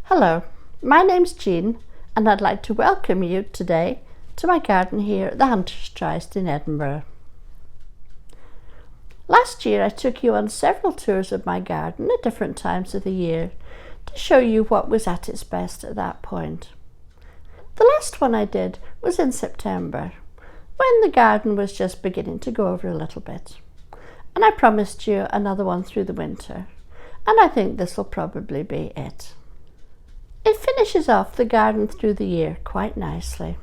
Hello, my name's Jean and I'd like to welcome you today to my garden here at the Hunter's Tryst in Edinburgh. Last year I took you on several tours of my garden at different times of the year to show you what was at its best at that point. The last one I did was in September, when the garden was just beginning to go over a little bit. And I promised you another one through the winter, and I think this will probably be it. It finishes off the garden through the year quite nicely.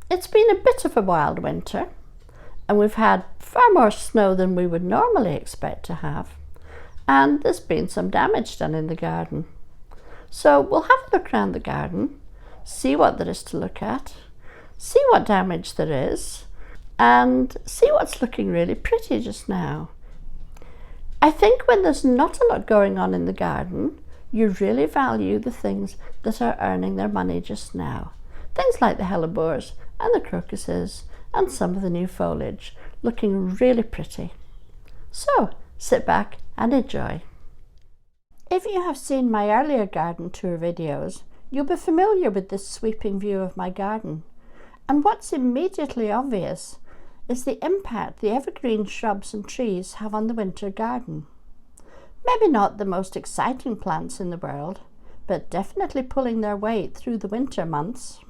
It's been a bit of a wild winter, and we've had far more snow than we would normally expect to have, and there's been some damage done in the garden. So we'll have a look around the garden, see what there is to look at, see what damage there is, and see what's looking really pretty just now. I think when there's not a lot going on in the garden, you really value the things that are earning their money just now. Things like the hellebores and the crocuses and some of the new foliage looking really pretty. So sit back and enjoy. If you have seen my earlier garden tour videos, you'll be familiar with this sweeping view of my garden. And what's immediately obvious is the impact the evergreen shrubs and trees have on the winter garden. Maybe not the most exciting plants in the world, but definitely pulling their weight through the winter months.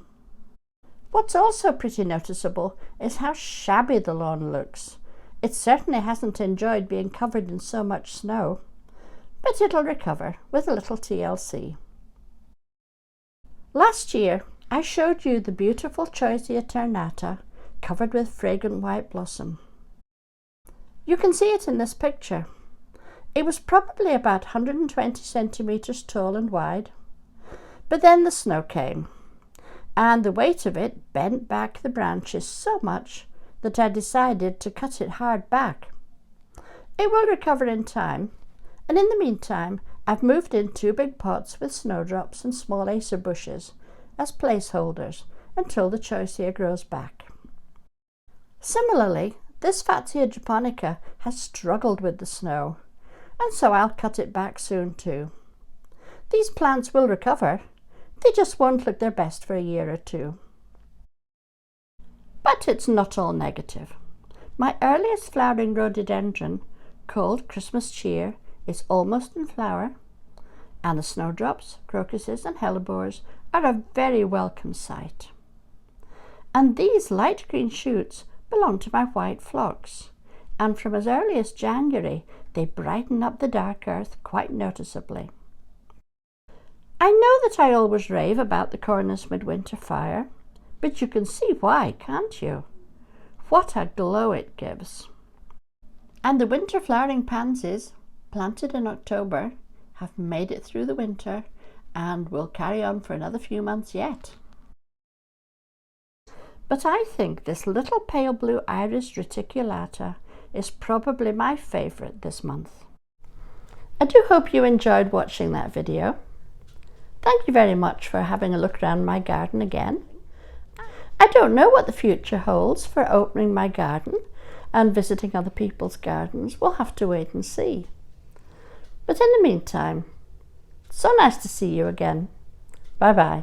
What's also pretty noticeable is how shabby the lawn looks. It certainly hasn't enjoyed being covered in so much snow, but it'll recover with a little TLC. Last year, I showed you the beautiful Choisya Ternata covered with fragrant white blossom. You can see it in this picture. It was probably about 120 centimetres tall and wide, but then the snow came, and the weight of it bent back the branches so much that I decided to cut it hard back. It will recover in time, and in the meantime I've moved in 2 big pots with snowdrops and small acer bushes as placeholders until the Choisya grows back. Similarly, this Fatsia Japonica has struggled with the snow, and so I'll cut it back soon too. These plants will recover, they just won't look their best for a year or two. But it's not all negative. My earliest flowering rhododendron, called Christmas Cheer, is almost in flower, and the snowdrops, crocuses and hellebores are a very welcome sight. And these light green shoots belong to my White Phlox, and from as early as January they brighten up the dark earth quite noticeably. I know that I always rave about the Cornus Midwinter Fire, but you can see why, can't you? What a glow it gives. And the winter flowering pansies, planted in October, have made it through the winter and will carry on for another few months yet. But I think this little pale blue iris Reticulata is probably my favourite this month. I do hope you enjoyed watching that video. Thank you very much for having a look around my garden again. I don't know what the future holds for opening my garden and visiting other people's gardens. We'll have to wait and see. But in the meantime, so nice to see you again. Bye bye.